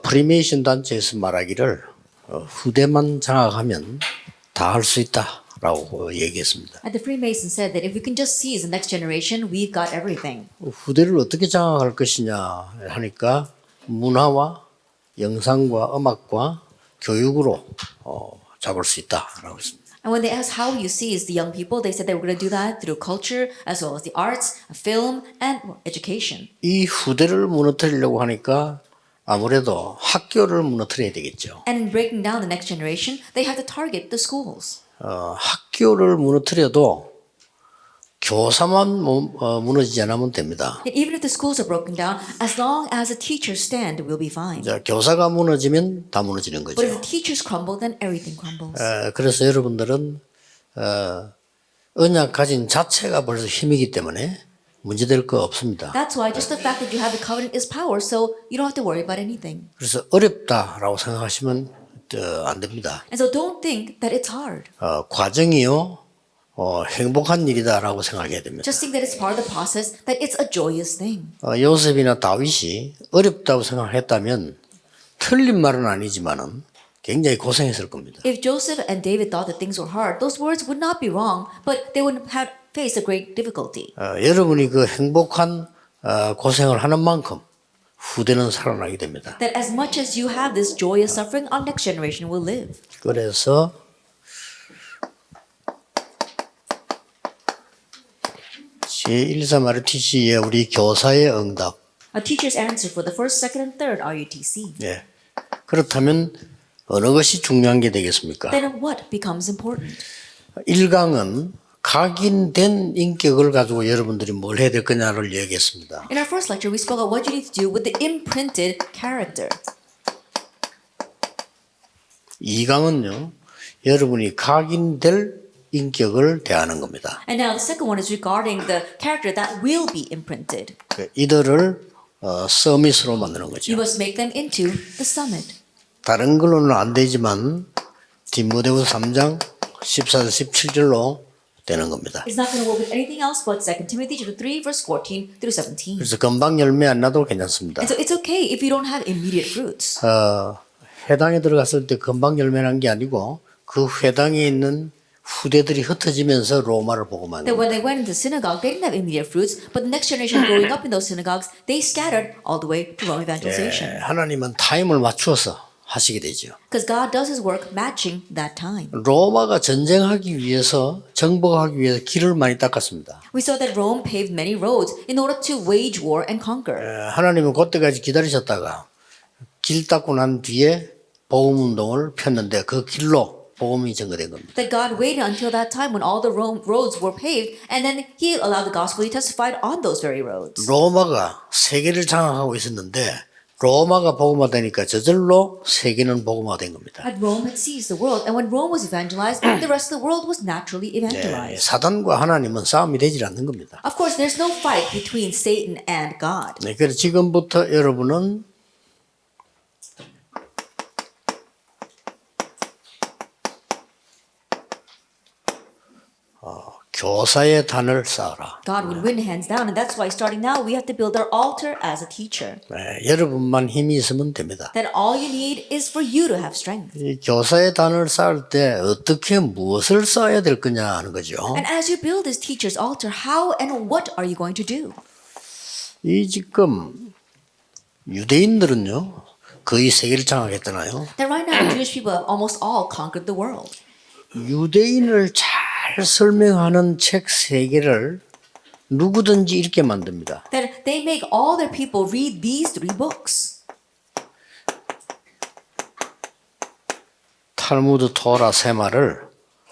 프리메이션 단체에서 말하기를 후대만 장악하면 다 할 수 있다라고 얘기했습니다. And the Freemasons said that if we can just seize the next generation, we've got everything. 후대를 어떻게 장악할 것이냐 하니까 문화와 영상과 음악과 교육으로 잡을 수 있다라고 했습니다. And when they asked how you seize the young people, they said they were going to do that through culture as well as the arts, film, and education. 이 후대를 무너뜨리려고 하니까 아무래도 학교를 무너뜨려야 되겠죠. And in breaking down the next generation, they have to target the schools. 학교를 무너뜨려도 교사만 무너지지 않으면 됩니다. And even if the schools are broken down, as long as the teachers stand, we'll be fine. 자, 교사가 무너지면 다 무너지는 But if 거죠. the teachers crumble, then everything crumbles. 그래서 여러분들은 언약 가진 자체가 벌써 힘이기 때문에 문제될 거 없습니다. That's why just the fact that you have the covenant is power, so you don't have to worry about anything. 그래서 어렵다라고 생각하시면 안 됩니다. And so don't think that it's hard. 과정이요 행복한 일이다라고 생각해야 됩니다. Just think that it's part of the process, that it's a joyous thing. 요셉이나 다윗이 어렵다고 생각했다면 틀린 말은 아니지만은 굉장히 고생했을 겁니다. If Joseph and David thought that things were hard, those words would not be wrong, but they would have faced a great difficulty. 여러분이 그 행복한 고생을 하는 만큼 후대는 살아나게 됩니다. That as much as you have this joyous suffering, our next generation will live. 그래서 제1, 3 RUTC의 우리 교사의 응답. A teacher's answer for the first, second, and third RUTC. 예. 그렇다면 어느 것이 중요한 게 되겠습니까? Then what becomes important? 1강은 각인된 인격을 가지고 여러분들이 뭘 해야 될 거냐를 얘기했습니다. In our first lecture, we spoke about what you need to do with the imprinted character. 2강은요, 여러분이 각인될 인격을 대하는 겁니다. And now the second one is regarding the character that will be imprinted. 이들을 서밋으로 만드는 거죠. You must make them into the summit. 다른 걸로는 안 되지만 디모데후서 3장 14절 17절로 되는 겁니다. It's not going to work with anything else but 2 Timothy chapter 3 verse 14 through 17. 그래서 금방 열매 안 나도 괜찮습니다. And so it's okay if you don't have immediate fruits. 회당에 들어갔을 때 금방 열매 난 게 아니고 그 회당에 있는 후대들이 흩어지면서 로마를 보고만 That when they went into synagogue, they didn't have immediate fruits, but the next generation growing up in those synagogues, they scattered all the way to Rome evangelization. 하나님은 타임을 맞추어서 하시게 되죠. Because God does His work matching that time. 로마가 전쟁하기 위해서 정복하기 위해서 길을 많이 닦았습니다. We saw that Rome paved many roads in order to wage war and conquer. 하나님은 그때까지 기다리셨다가 길 닦고 난 뒤에 복음 운동을 폈는데 그 길로 복음이 증거된 겁니다. That God waited until that time when all the roads were paved, and then He allowed the gospel. He testified on those very roads. 로마가 세계를 장악하고 있었는데 로마가 복음화되니까 저절로 세계는 복음화된 겁니다. Had Rome had seized the world, and when Rome was evangelized, the rest of the world was naturally evangelized. 사단과 하나님은 싸움이 되질 않는 겁니다. Of course, there's no fight between Satan and God. 그래서 지금부터 여러분은 교사의 단을 쌓아라. God would win hands down, and that's why starting now we have to build our altar as a teacher. 여러분만 힘이 있으면 됩니다. That all you need is for you to have strength. 이 교사의 단을 쌓을 때 어떻게 무엇을 쌓아야 될 거냐 하는 거죠. And as you build this teacher's altar, how and what are you going to do? 이 지금 유대인들은요 거의 세계를 장악했잖아요. That right now the Jewish people have almost all conquered the world. 유대인을 잘 설명하는 책 3개를 누구든지 읽게 만듭니다. That they make all their people read these 3 books. 탈무드, 토라, 세마를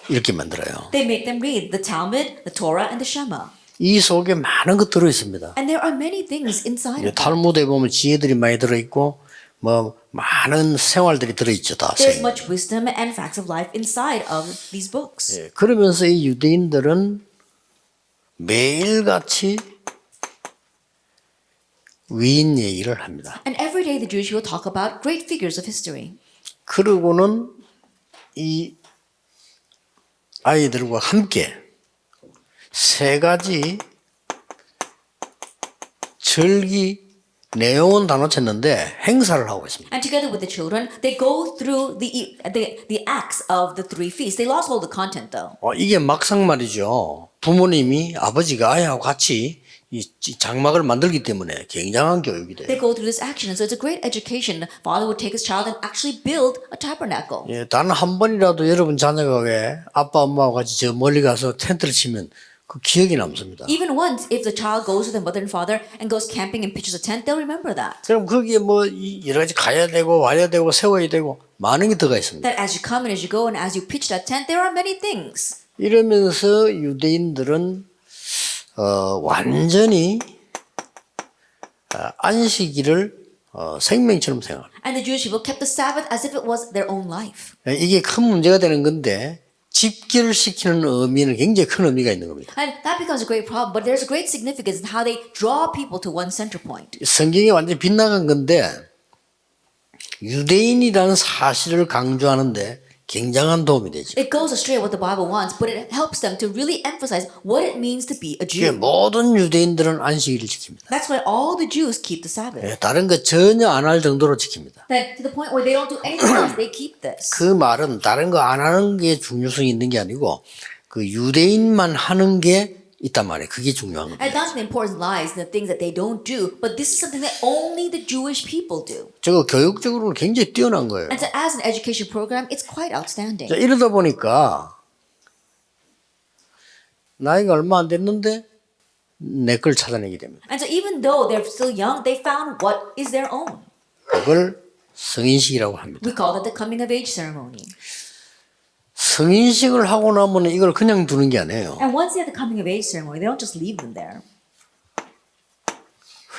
읽게 만들어요. They make them read the Talmud, the Torah, and the Shema. 이 속에 많은 것 들어 있습니다. And there are many things inside of them. 탈무드에 보면 지혜들이 많이 들어 있고 뭐 많은 생활들이 들어 있죠. 다. There's much wisdom and facts of life inside of these books. 그러면서 이 유대인들은 매일같이 위인 얘기를 합니다. And every day the Jewish will talk about great figures of history. 그러고는 이 아이들과 함께 3가지 절기 내용은 다 놓쳤는데 행사를 하고 있습니다. And together with the children, they go through the acts of the three feasts. They lost all the content though. 이게 막상 말이죠. 부모님이 아버지가 아이하고 같이 이 장막을 만들기 때문에 굉장한 교육이 돼요. They go through this action, and so it's a great education. Father would take his child and actually build a tabernacle. 예, 단 한 번이라도 여러분 자녀가 왜 아빠 엄마하고 같이 저 멀리 가서 텐트를 치면 그 기억이 남습니다. Even once, if the child goes with their mother and father and goes camping and pitches a tent, they'll remember that. 그럼 거기에 뭐 여러 가지 가야 되고 와야 되고 세워야 되고 많은 게 들어가 있습니다. That as you come and as you go and as you pitch that tent, there are many things. 이러면서 유대인들은 완전히 안식일을 생명처럼 생각합니다. And the Jewish people kept the Sabbath as if it was their own life. 이게 큰 문제가 되는 건데 집결시키는 의미는 굉장히 큰 의미가 있는 겁니다. And that becomes a great problem, but there's a great significance in how they draw people to one center point. 성경이 완전히 빗나간 건데 유대인이라는 사실을 강조하는데 굉장한 도움이 되죠. It goes astray what the Bible wants, but it helps them to really emphasize what it means to be a 그게 Jew. 모든 유대인들은 안식일을 지킵니다. That's why all the Jews keep the Sabbath. 다른 거 전혀 안 할 정도로 지킵니다. That to the point where they don't do anything else, they keep this. 그 말은 다른 거 안 하는 게 중요성이 있는 게 아니고 그 유대인만 하는 게 있단 말이에요. 그게 중요한 겁니다. And that's the importance lies in the things that they don't do, but this is something that only the Jewish people do. 저거 교육적으로는 굉장히 뛰어난 거예요. And so as an education program, it's quite outstanding. 자, 이러다 보니까 나이가 얼마 안 됐는데 내 걸 찾아내게 됩니다. And so even though they're still young, they found what is their own. 그걸 성인식이라고 합니다. We call that the coming of age ceremony. 성인식을 하고 나면 이걸 그냥 두는 게 아니에요. And once they have the coming of age ceremony, they don't just leave them there.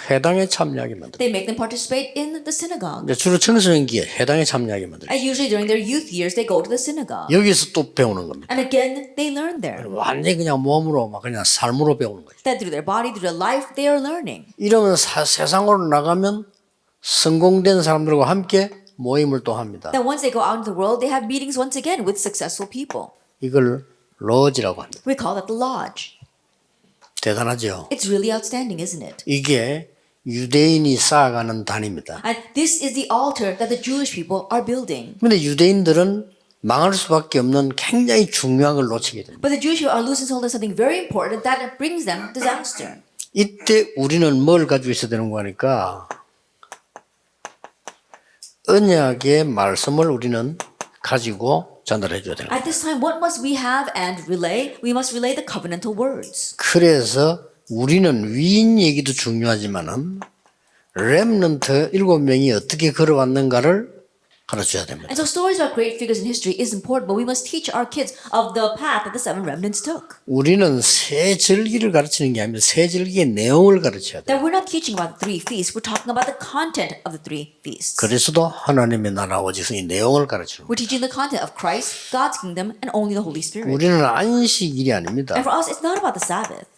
회당에 참여하게 만들어요. They make them participate in the synagogue. 주로 청소년기에 회당에 참여하게 만들어요. And usually during their youth years, they go to the synagogue. 여기서 또 배우는 겁니다. And again, they learn there. 완전히 그냥 몸으로 막 그냥 삶으로 배우는 거죠. That through their body, through their life, they are learning. 이러면 세상으로 나가면 성공된 사람들과 함께 모임을 또 합니다. Then once they go out into the world, they have meetings once again with successful people. 이걸 로지라고 합니다. We call that the lodge. 대단하죠. It's really outstanding, isn't it? 이게 유대인이 쌓아가는 단입니다. And this is the altar that the Jewish people are building. 그런데 유대인들은 망할 수밖에 없는 굉장히 중요한 걸 놓치게 됩니다. But the Jewish people are losing hold of something very important that brings them disaster. 이때 우리는 뭘 가지고 있어야 되는 거니까 언약의 말씀을 우리는 가지고 전달해 줘야 되는 거예요. At this time, what must we have and relay? We must relay the covenantal words. 그래서 우리는 위인 얘기도 중요하지만은 렘넌트 7명이 어떻게 걸어왔는가를 가르쳐야 됩니다. And so stories about great figures in history is important, but we must teach our kids of the path that the seven remnants took. 우리는 세 절기를 가르치는 게 아니라 세 절기의 내용을 가르쳐야 돼요. That we're not teaching about the three feasts, we're talking about the content of the three feasts. 그리스도 하나님의 나라 오직 이 내용을 가르치는 거예요. We're teaching the content of Christ, God's kingdom, and only the Holy Spirit. 우리는 안식일이 아닙니다. And for us, it's not about the Sabbath.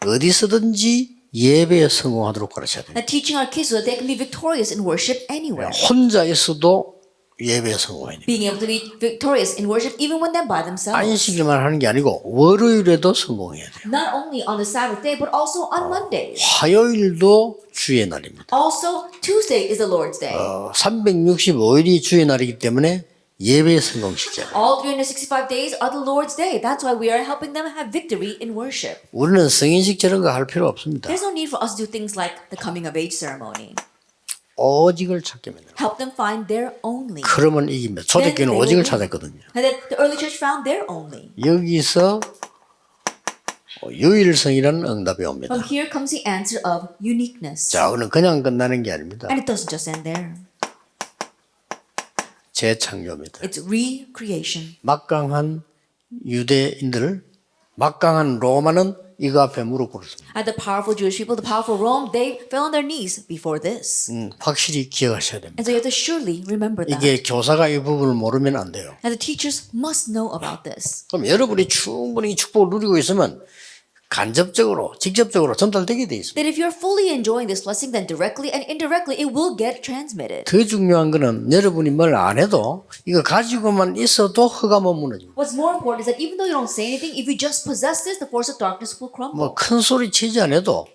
어디서든지 예배에 성공하도록 가르쳐야 돼요. That teaching our kids so that they can be victorious in worship anywhere. 혼자 있어도 예배에 성공해야 돼요. Being able to be victorious in worship even when they're by themselves. 안식일만 하는 게 아니고 월요일에도 성공해야 돼요. Not only on the Sabbath day, but also on Mondays. 화요일도 주의 날입니다. Also, Tuesday is the Lord's day. 365일이 주의 날이기 때문에 예배에 성공시켜야 돼요. All 365 days are the Lord's day. That's why we are helping them have victory in worship. 우리는 성인식 저런 거 할 필요 없습니다. There's no need for us to do things like the coming of age ceremony. 오직을 찾게 만들어요. Help them find their only. 그러면 이깁니다. 초대교회는 네, 네, 오직을 네. 찾았거든요. And that the early church found their only. 여기서 유일성이라는 응답이 옵니다. From here comes the answer of uniqueness. 자, 오늘 그냥 끝나는 게 아닙니다. And it doesn't just end there. 재창조입니다. It's recreation. 막강한 유대인들, 막강한 로마는 이거 앞에 무릎 꿇었습니다. And the powerful Jewish people, the powerful Rome, they fell on their knees before this. 확실히 기억하셔야 됩니다. And so you have to surely remember that. 이게 교사가 이 부분을 모르면 안 돼요. And the teachers must know about this. 그럼 여러분이 충분히 이 축복을 누리고 있으면 간접적으로, 직접적으로 전달되게 돼 있습니다. That if you're fully enjoying this blessing, then directly and indirectly it will get transmitted. 더 중요한 거는 여러분이 뭘 안 해도 이거 가지고만 있어도 허가만 무너집니다. What's more important is that even though you don't say anything, if you just possess this, the force of darkness will crumble. 뭐 큰 소리 치지 않아도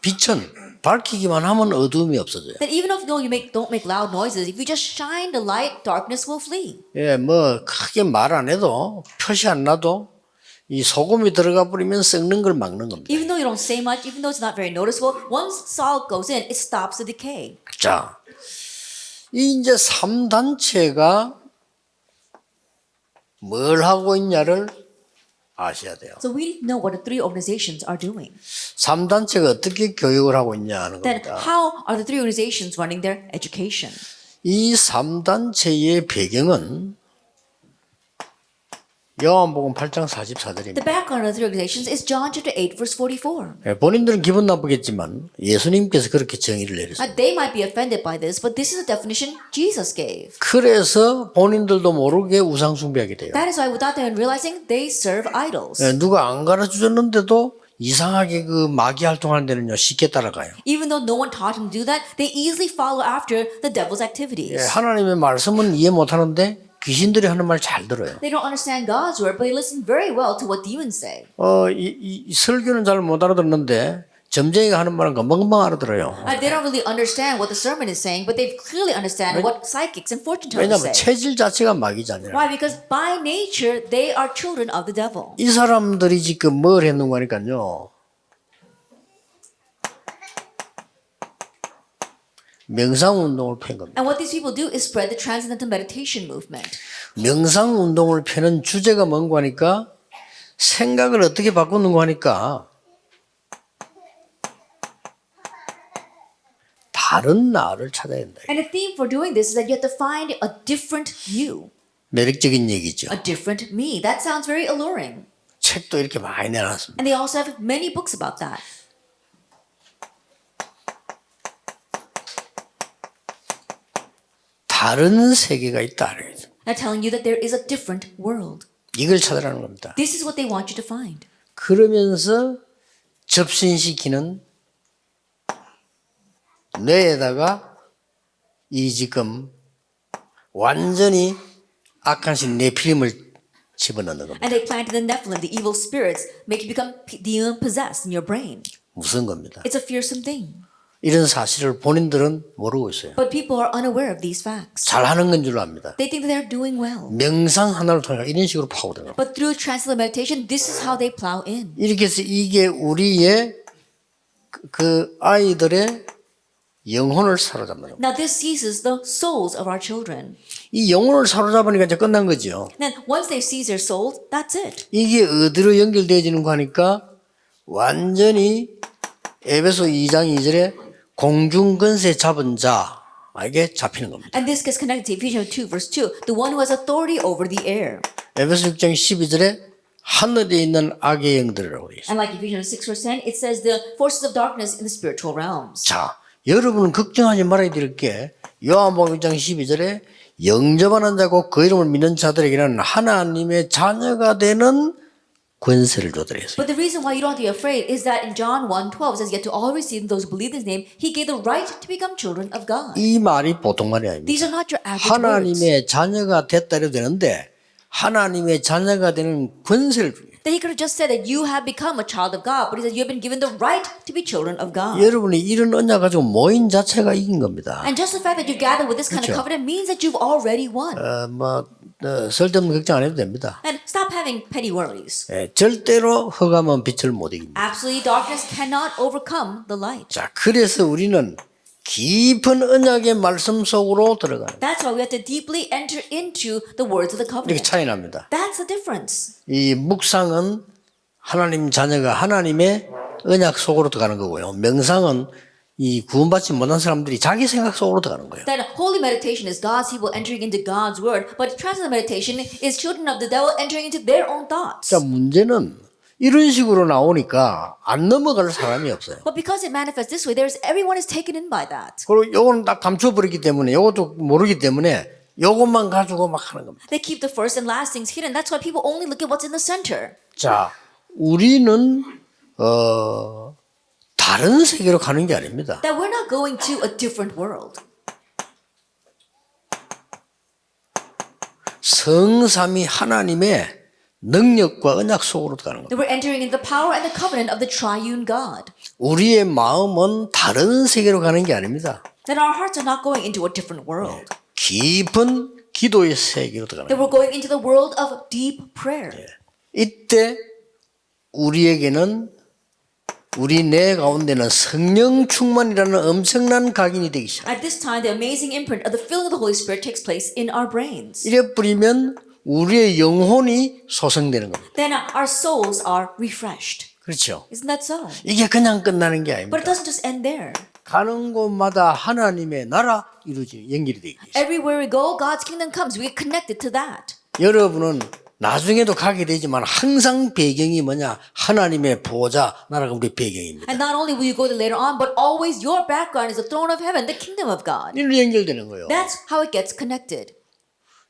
빛은 밝히기만 하면 어두움이 없어져요. That even if don't make loud noises, if you just shine the light, darkness will flee. 예, 뭐 크게 말 안 해도 표시 안 나도 이 소금이 들어가 버리면 썩는 걸 막는 겁니다. Even though you don't say much, even though it's not very noticeable, once salt goes in, it stops the decay. 자, 이 이제 3단체가 뭘 하고 있냐를 아셔야 돼요. So we need to know what the three organizations are doing. 3단체가 어떻게 교육을 하고 있냐 하는 Then 겁니다. how are the three organizations running their education? 이 3단체의 배경은 요한복음 8장 The 44절입니다. background of the three organizations is John chapter 8 verse 44. 본인들은 기분 나쁘겠지만 예수님께서 그렇게 정의를 내렸어요. They might be offended by this, but this is the definition Jesus gave. 그래서 본인들도 모르게 우상 숭배하게 돼요. That is why without them realizing, they serve idols. 누가 안 가르쳐줬는데도 이상하게 그 마귀 활동하는 데는요 쉽게 따라가요. Even though no one taught them to do that, they easily follow after the devil's activities. 하나님의 말씀은 이해 못하는데 귀신들이 하는 말 잘 들어요. They don't understand God's word, but they listen very well to what demons say. 이 설교는 잘 못 알아듣는데 점쟁이가 하는 말은 금방금방 알아들어요. They don't really understand what the sermon is saying, but they clearly understand what psychics and fortune tellers 왜냐하면 say. 체질 자체가 마귀잖아요. Why? Because by nature, they are children of the devil. 이 사람들이 지금 뭘 했는 거니까요. 명상운동을 편 겁니다. And what these people do is spread the transcendental meditation movement. 명상운동을 펴는 주제가 뭔가 하니까 생각을 어떻게 바꾸는 거 하니까 다른 나를 찾아야 된다. And the theme for doing this is that you have to find a different you, 매력적인 얘기죠. a different me. That sounds very alluring. 책도 이렇게 많이 내놨습니다. And they also have many books about that. 다른 세계가 있다. They're telling you that there is a different world. 이걸 찾으라는 겁니다. This is what they want you to find. 그러면서 접신시키는 뇌에다가 이 지금 완전히 악한 신 네피림을 집어넣는 겁니다. And they planted the Nephilim, the evil spirits, make you become demon possessed in your brain. 무슨 겁니다. It's a fearsome thing. 이런 사실을 본인들은 모르고 있어요. But people are unaware of these facts. 잘하는 건 줄 압니다. They think that they're doing well. 명상 하나를 통해 이런 식으로 파고드는 겁니다. But through transcendental meditation, this is how they plow in. 이렇게 해서 이게 우리의 그 아이들의 영혼을 사로잡는 겁니다. Now this seizes the souls of our children. 이 영혼을 사로잡으니까 이제 끝난 거죠. Then once they seize their souls, that's it. 이게 어디로 연결되어지는 거 하니까 완전히 에베소 2장 2절에 공중권세 잡은 자에게 잡히는 겁니다. And this gets connected to Ephesians 2 verse 2, the one who has authority over the air. 에베소 6장 12절에 하늘에 있는 악의 영들이라고 되어 있습니다. And like Ephesians 6 verse 10, it says the forces of darkness in the spiritual realms. 자, 여러분은 걱정하지 말아야 될 게 요한복음 1장 12절에 영접하는 자고 그 이름을 믿는 자들에게는 하나님의 자녀가 되는 권세를 주더라 했어요. But the reason why you don't have to be afraid is that in John 1:12 it says, yet to all receive those who believe in his name, he gave the right to become children of God. 이 말이 보통 말이 아닙니다. These are not your average words. 하나님의 자녀가 됐다 해도 되는데 하나님의 자녀가 되는 권세를 줍니다. That he could have just said that you have become a child of God, but he said you have been given the right to be children of God. 여러분이 이런 언약 가지고 모인 자체가 이긴 겁니다. And just the fact that you've gathered with this kind of covenant means that you've already won. 쓸데없는 걱정 안 해도 됩니다. And stop having petty worries. 절대로 흑암은 빛을 못 이깁니다. Absolutely, darkness cannot overcome the light. 자, 그래서 우리는 깊은 언약의 말씀 속으로 들어가는 That's why we have to deeply enter into the words of the 이렇게 covenant. 차이 납니다. That's the difference. 이 묵상은 하나님 자녀가 하나님의 언약 속으로 들어가는 거고요. 명상은 이 구원받지 못한 사람들이 자기 생각 속으로 들어가는 거예요. That holy meditation is God's people entering into God's word, but transcendental meditation is children of the devil entering into their own thoughts. 자, 문제는 이런 식으로 나오니까 안 넘어갈 사람이 없어요. But because it manifests this way, everyone is taken in by that. 그리고 요거는 딱 감춰버리기 때문에 요것도 모르기 때문에 요것만 가지고 막 하는 겁니다. They keep the first and last things hidden. That's why people only look at what's in the center. 자, 우리는 다른 세계로 가는 게 아닙니다. That we're not going to a different world. 성삼위 하나님의 능력과 언약 속으로 가는 겁니다. That we're entering into the power and the covenant of the triune God. 우리의 마음은 다른 세계로 가는 게 아닙니다. That our hearts are not going into a different world. 깊은 기도의 세계로 들어가는 That 거예요. we're going into the world of deep prayer. 이때 우리에게는 우리 뇌 가운데는 성령 충만이라는 엄청난 각인이 되기 시작합니다. At this time, the amazing imprint of the filling of the Holy Spirit takes place in our brains. 이래 뿌리면 우리의 영혼이 소생되는 겁니다. Then our souls are refreshed. 그렇죠. Isn't that so? 이게 그냥 끝나는 게 But 아닙니다. it doesn't just end there. 가는 곳마다 하나님의 나라 이루어지 연결이 되기 시작합니다. Everywhere we go, God's kingdom comes. We get connected to that. 여러분은 나중에도 가게 되지만 항상 배경이 뭐냐? 하나님의 보좌, 나라가 우리 배경입니다. And not only will you go there later on, but always your background is the throne of heaven, the kingdom of God. 이로 연결되는 거예요. That's how it gets connected.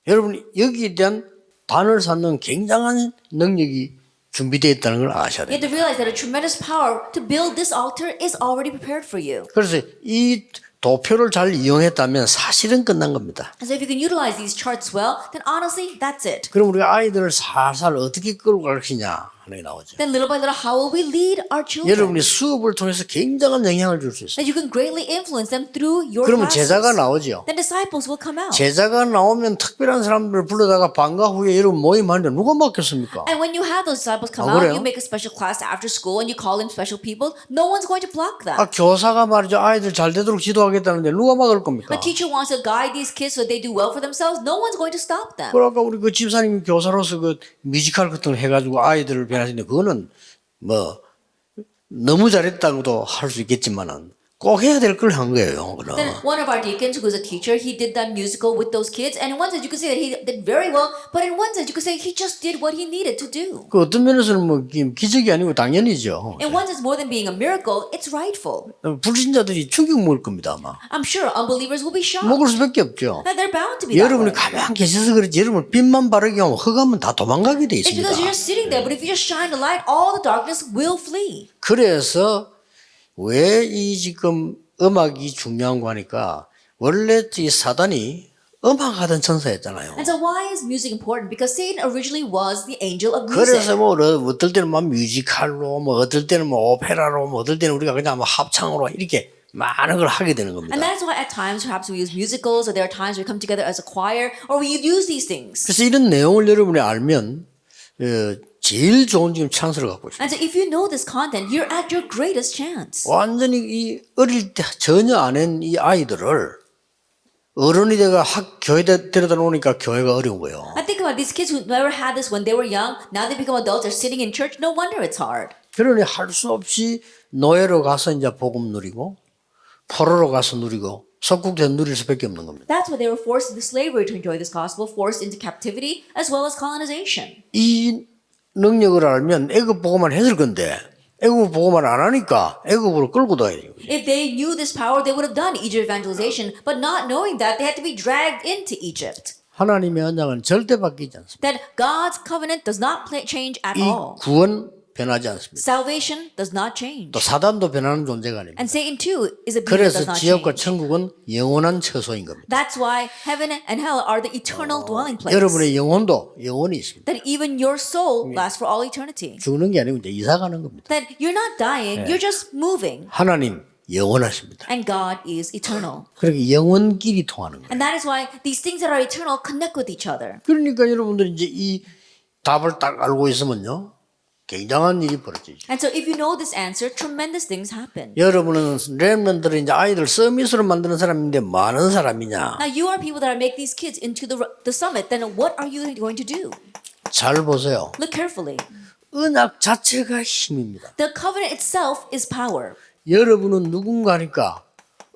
여러분 여기에 대한 단을 쌓는 굉장한 능력이 준비되어 있다는 걸 아셔야 You have 돼요. to realize that a tremendous power to build this altar is already prepared for you. 그래서 이 도표를 잘 이용했다면 사실은 끝난 겁니다. And so if you can utilize these charts well, then honestly, that's it. 그럼 우리가 아이들을 살살 어떻게 끌고 갈 것이냐 하는 게 나오죠. Then little by little, how will we lead our children? 여러분이 수업을 통해서 굉장한 영향을 줄 수 있어요. That you can greatly influence them through your 그러면 classes. 제자가 나오죠. Then disciples will come out. 제자가 나오면 특별한 사람들을 불러다가 방과 후에 여러분 모임하는데 누가 맡겠습니까? And when you have those disciples come 아, out, 그래요? you make a special class after school and you call in special people, no one's going to block that. 교사가 말이죠. 아이들 잘 되도록 지도하겠다는데 누가 막을 겁니까? The teacher wants to guide these kids so they do well for themselves, no one's going to stop them. 그러니까 우리 그 집사님 교사로서 그 뮤지컬 같은 거 해가지고 아이들을 변화시키는데 그거는 뭐 너무 잘했다고도 할 수 있겠지만은 꼭 해야 될 걸 한 거예요. 그거는. Then one of our deacons, who's a teacher, he did that musical with those kids, and in one sense you could say that he did very well, but in one sense you could say he just did what he needed to do. 그 어떤 면에서는 뭐 기적이 아니고 당연히죠. In one sense, more than being a miracle, it's rightful. 불신자들이 충격 먹을 겁니다 아마. I'm sure unbelievers will be shocked. 먹을 수밖에 없죠. That they're bound to be that 여러분이 way. 가만 계셔서 그렇지 여러분 빛만 바르게 하면 흑암은 다 도망가게 돼 It's 있습니다. because you're just sitting there, but if you just shine the light, all the darkness will flee. 그래서 왜 이 지금 음악이 중요한 거 하니까 원래 이 사단이 음악하던 천사였잖아요. And so why is music important? Because Satan originally was the angel of 그래서 music. 뭐 어떨 때는 막 뮤지컬로 뭐 어떨 때는 뭐 오페라로 뭐 어떨 때는 우리가 그냥 뭐 합창으로 이렇게 많은 걸 하게 되는 겁니다. And that's why at times perhaps we use musicals, or there are times we come together as a choir, or we use these things. 그래서 이런 내용을 여러분이 알면 제일 좋은 지금 찬스를 갖고 있어요. And so if you know this content, you're at your greatest chance. 완전히 이 어릴 때 전혀 안 한 이 아이들을 어른이 돼가 교회 데려다 놓으니까 교회가 어려운 거예요. I think about these kids who never had this when they were young. Now they become adults, they're sitting in church. No wonder it's hard. 그러니 할 수 없이 노예로 가서 이제 복음 누리고 포로로 가서 누리고 속국돼서 누릴 수밖에 없는 겁니다. That's why they were forced into slavery to enjoy this gospel, forced into captivity, as well as colonization. 이 능력을 알면 애굽 보고만 했을 건데 애굽 보고만 안 하니까 애굽으로 끌고 다녀야 돼요. If they knew this power, they would have done Egypt evangelization. But not knowing that, they had to be dragged into Egypt. 하나님의 언약은 절대 바뀌지 않습니다. That God's covenant does not change at 이 all. 구원 변하지 않습니다. Salvation does not change. 또 사단도 변하는 존재가 아닙니다. And Satan too is a being that 그래서 does not 지옥과 change. 천국은 영원한 처소인 겁니다. That's why heaven and hell are the eternal dwelling place. 여러분의 영혼도 영원히 있습니다. That even your soul lasts for all eternity. 죽는 게 아니고 이제 이사 가는 겁니다. That you're not dying, you're just moving. 하나님 영원하십니다. And God is eternal. 그러니까 영원끼리 통하는 거예요. And that is why these things that are eternal connect with each other. 그러니까 여러분들이 이제 이 답을 딱 알고 있으면요. 굉장한 일이 벌어지죠. And so if you know this answer, tremendous things happen. 여러분은 렘넌트를 이제 아이들 서밋으로 만드는 사람인데 많은 사람이냐? Now you are people that are make these kids into the summit. Then what are you going to do? 잘 보세요. Look carefully. 언약 자체가 힘입니다. The covenant itself is power. 여러분은 누군가니까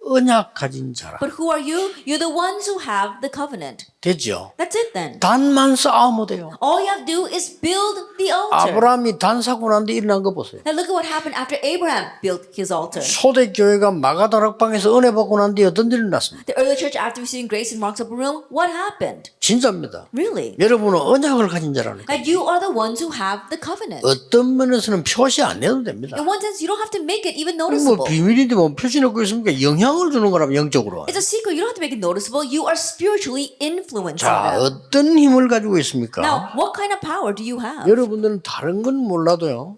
언약 가진 자라. But who are you? You're the ones who have the covenant. 됐죠? That's it then. 단만 쌓으면 돼요. All you have to do is build the altar. 아브라함이 단 사고 난 뒤에 일어난 거 보세요. Now look at what happened after Abraham built his altar. 초대교회가 마가다락방에서 은혜 받고 난 뒤에 어떤 일이 났습니다. The early church, after receiving grace in Mark's upper room, what happened? 진짜입니다. Really? 여러분은 언약을 가진 자라니까. That you are the ones who have the covenant. 어떤 면에서는 표시 안 해도 됩니다. In one sense, you don't have to make it even 뭐 noticeable. 비밀인데 뭐 표시 넣고 있습니까? 영향을 주는 거라면 영적으로. It's a secret. You don't have to make it noticeable. You are spiritually influenced influence on 자, them. 어떤 힘을 가지고 있습니까? Now, what kind of power do you have? 여러분들은 다른 건 몰라도요.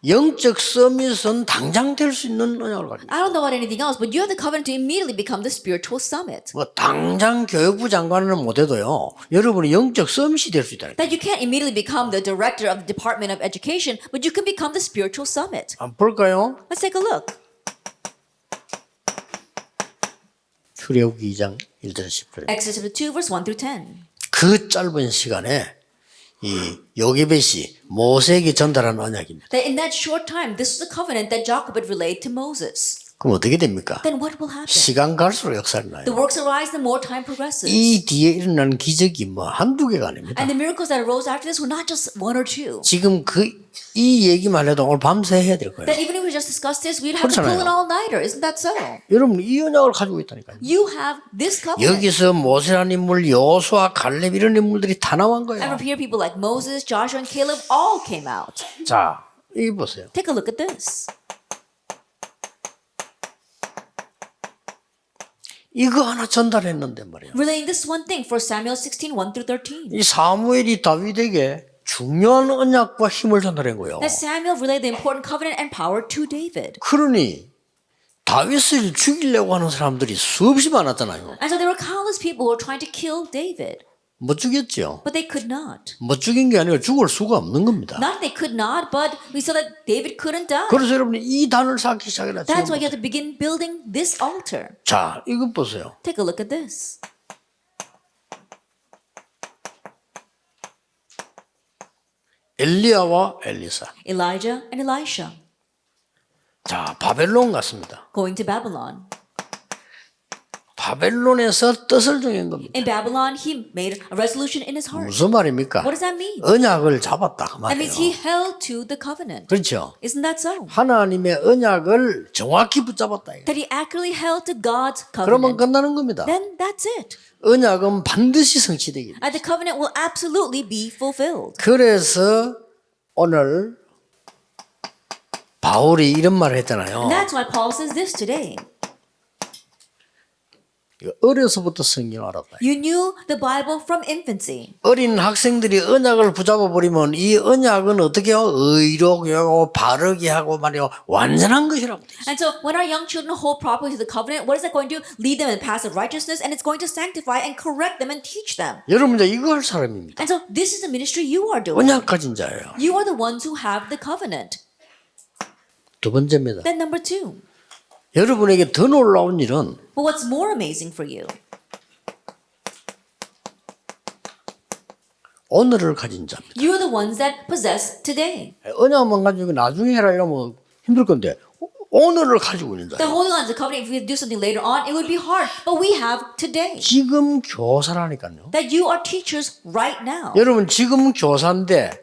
영적 서밋은 당장 될 수 있는 언약을 가지고 있어요. I don't know about anything else, but you have the covenant to immediately become the spiritual summit. 뭐 당장 교육부 장관은 못해도요. 여러분이 영적 서밋이 될 수 있다는 거예요. That you can't immediately become the director of the Department of Education, but you can become the spiritual summit. 한번 볼까요? Let's take a look. 출애굽기 2장 1절 10절. Exodus 2, verse 1 through 10. 그 짧은 시간에 이 요게벳이 모세에게 전달한 언약입니다. That in that short time, this was the covenant that Jacob had relayed to Moses. 그럼 어떻게 됩니까? Then what will happen? 시간 갈수록 역사를 나요. The works arise, the more time progresses. 이 뒤에 일어나는 기적이 뭐 한두 개가 아닙니다. And the miracles that arose after this were not just one or two. 지금 이 얘기만 해도 오늘 밤새 해야 될 거예요. That even if we just discussed this, we'd have to 그렇잖아요. pull an all-nighter. Isn't that so? 여러분 이 언약을 가지고 있다니까요. You have this covenant. 여기서 모세라는 인물, 여호수아, 갈렙 이런 인물들이 다 나온 And 거예요. from here, people like Moses, Joshua, and Caleb all came out. 자, 이거 보세요. Take a look at this. 이거 하나 전달했는데 말이에요. Relaying this one thing for Samuel 16, 1 through 13. 이 사무엘이 다윗에게 중요한 언약과 힘을 전달한 거예요. That Samuel relayed the important covenant and power to David. 그러니 다윗을 죽이려고 하는 사람들이 수없이 많았잖아요. And so there were countless people who were trying to kill David, 못 죽였죠. but they could not. 못 죽인 게 아니라 죽을 수가 없는 겁니다. Not they could not, but we saw that David couldn't die. 그래서 여러분이 이 단을 쌓기 시작해라. That's why you have to begin building this altar. 자, 이거 보세요. Take a look at this. 엘리야와 엘리사. Elijah and Elisha 자, 바벨론 갔습니다. going to Babylon. 바벨론에서 뜻을 정한 겁니다. In Babylon, he made a resolution in his heart. 무슨 말입니까? What does that mean? 언약을 잡았다 그 That means he 말이에요. held to the covenant. 그렇죠. Isn't that so? 하나님의 언약을 정확히 붙잡았다. 이거. That he accurately held to God's 그러면 covenant. 끝나는 겁니다. Then that's it. 언약은 반드시 성취되기. And the covenant will absolutely be fulfilled. 그래서 오늘 바울이 이런 말을 했잖아요. And that's why Paul says this today. 이거 어려서부터 성경 알았다. You knew the Bible from infancy. 어린 학생들이 언약을 붙잡아 버리면 이 언약은 어떻게 해요? 의롭게 하고 바르게 하고 말이요 완전한 것이라고 돼 있어요. And so when our young children hold properly to the covenant, what is that going to do? Lead them in the paths of righteousness, and it's going to sanctify and correct them and teach them. 여러분 이제 이거 할 사람입니다. And so this is the ministry you are doing. 언약 가진 자예요. You are the ones who have the covenant. 두 번째입니다. Then number two. 여러분에게 더 놀라운 일은 But what's more amazing for you? 오늘을 가진 자입니다. You're the ones that possess today. 언약만 가지고 나중에 해라 이러면 힘들 건데 오늘을 가지고 있는 The 자예요. holding on to the covenant, if we do something later on, it would be hard. But we have today. 지금 교사라니까요. That you are teachers right now. 여러분 지금 교사인데